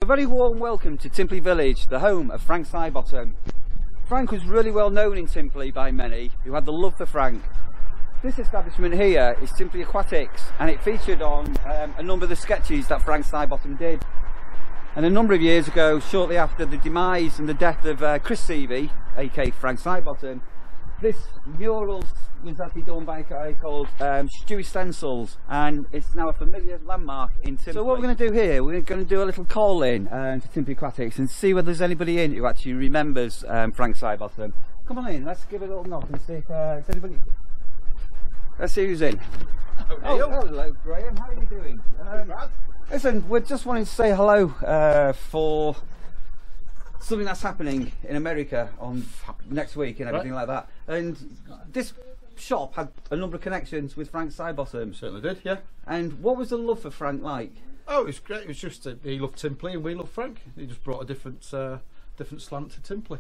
A very warm welcome to Timperley Village, the home of Frank Sidebottom. Frank was really well known in Timperley by many who had the love for Frank. This establishment here is Timperley Aquatics, and it featured on a number of the sketches that Frank Sidebottom did. And a number of years ago, shortly after the demise and the death of Chris Seavey, aka Frank Sidebottom, this mural was actually done by a guy called Statue Stencils, and it's now a familiar landmark in Timperley. So what we're going to do here, we're going to do a little call in to Timperley Aquatics and see whether there's anybody in who actually remembers Frank Sidebottom. Come on in, let's give it a little knock and see if there's anybody. Let's see who's in. Hello Graham, how are you doing? Listen, we're just wanting to say hello for something that's happening in America on next week and everything like that. And this shop had a number of connections with Frank Sidebottom. Certainly did, yeah. And what was the love for Frank like? Oh, it was great. It was just he loved Timperley and we loved Frank. He just brought a different slant to Timperley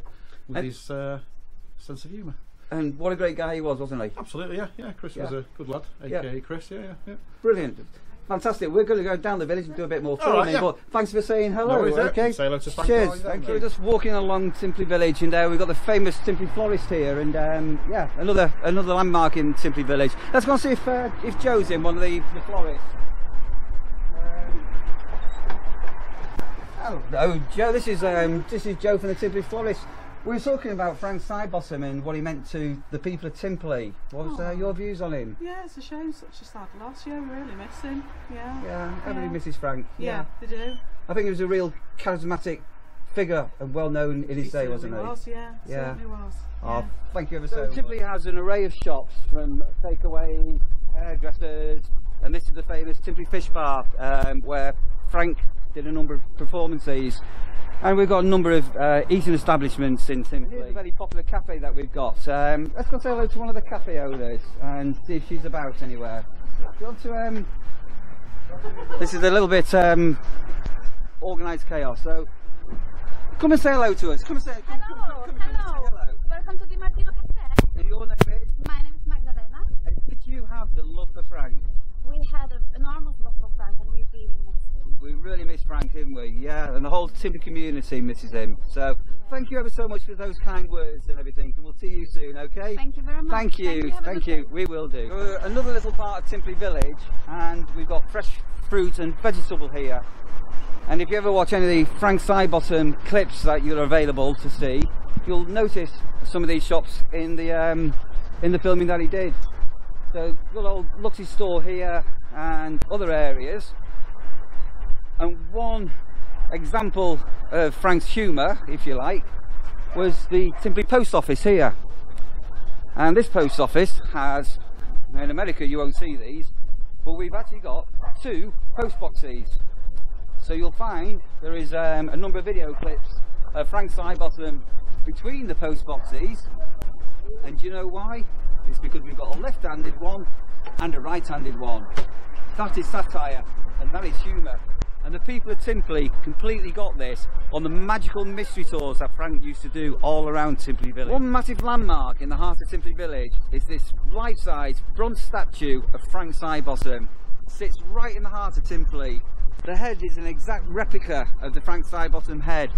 with his sense of humour. And what a great guy he was, wasn't he? Absolutely, yeah. Yeah, Chris was a good lad, aka Chris, yeah. Brilliant. Fantastic. We're going to go down the village and do a bit more filming, but thanks for saying hello. No, okay. Say hello to Frank. Cheers. Thank you. We're just walking along Timperley Village, and we've got the famous Timperley florist here, and yeah, another landmark in Timperley Village. Let's go and see if Joe's in, one of the florists. Hello, Joe. This is Joe from the Timperley florist. We were talking about Frank Sidebottom and what he meant to the people of Timperley. What's your views on him? Yeah, it's a shame, such a sad loss. Yeah, we really miss him. Yeah, everybody misses Frank. Yeah, they do. I think he was a real charismatic figure and well known in his day, wasn't he? He was, yeah. Certainly was. Oh, thank you ever so much. Timperley has an array of shops, from takeaways, hairdressers, and this is the famous Timperley Fish Bar, where Frank did a number of performances. And we've got a number of eating establishments in Timperley. Here's a very popular cafe that we've got. Let's go say hello to one of the cafe owners and see if she's about anywhere. Do you want to, this is a little bit organised chaos, so come and say hello to us. Come and say hello. Welcome to the Martino Cafe. And your name is? My name is Magdalena. And did you have the love for Frank? We had an enormous love for Frank, and we really miss him. We really miss Frank, didn't we? Yeah, and the whole Timber community misses him. So thank you ever so much for those kind words and everything, and we'll see you soon, okay? Thank you very much. Thank you. We will do. We're another little part of Timperley Village, and we've got fresh fruit and vegetable here. And if you ever watch any of the Frank Sidebottom clips that you're available to see, you'll notice some of these shops in the filming that he did. So good old Luxy store here and other areas. And one example of Frank's humour, if you like, was the Timperley post office here. And this post office has, in America you won't see these, but we've actually got 2 post boxes. So you'll find there is a number of video clips of Frank Sidebottom between the post boxes. And do you know why? It's because we've got a left-handed one and a right-handed one. That is satire, and that is humour. And the people of Timperley completely got this on the magical mystery tours that Frank used to do all around Timperley Village. One massive landmark in the heart of Timperley Village is this life-size bronze statue of Frank Sidebottom. It sits right in the heart of Timperley. The head is an exact replica of the Frank Sidebottom head.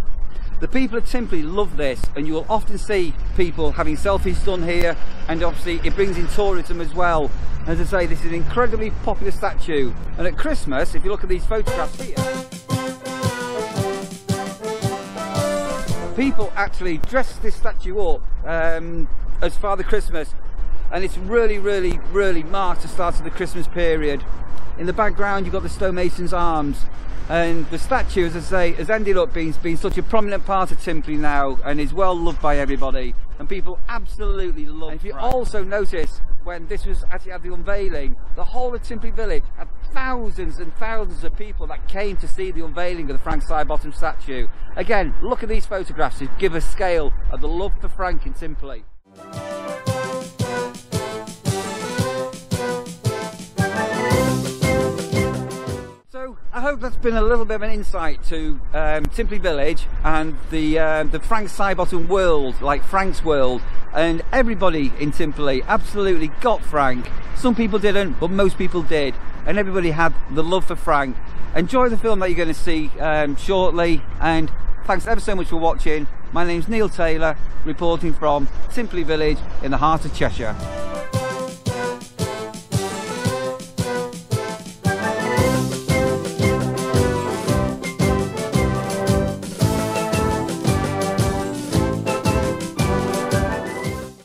The people of Timperley love this, and you will often see people having selfies done here, and obviously it brings in tourism as well. As I say, this is an incredibly popular statue, and at Christmas, if you look at these photographs here, people actually dress this statue up as Father Christmas, and it's really marked the start of the Christmas period. In the background you've got the stonemason's arms, and the statue, as I say, has ended up being such a prominent part of Timperley now, and is well loved by everybody, and people absolutely love it. If you also notice, when this was actually at the unveiling, the whole of Timperley Village had thousands and thousands of people that came to see the unveiling of the Frank Sidebottom statue. Again, look at these photographs to give a scale of the love for Frank in Timperley. So I hope that's been a little bit of an insight to Timperley Village and the Frank Sidebottom world, like Frank's world. And everybody in Timperley absolutely got Frank. Some people didn't, but most people did. And everybody had the love for Frank. Enjoy the film that you're going to see shortly. And thanks ever so much for watching. My name's Neil Taylor, reporting from Timperley Village in the heart of Cheshire.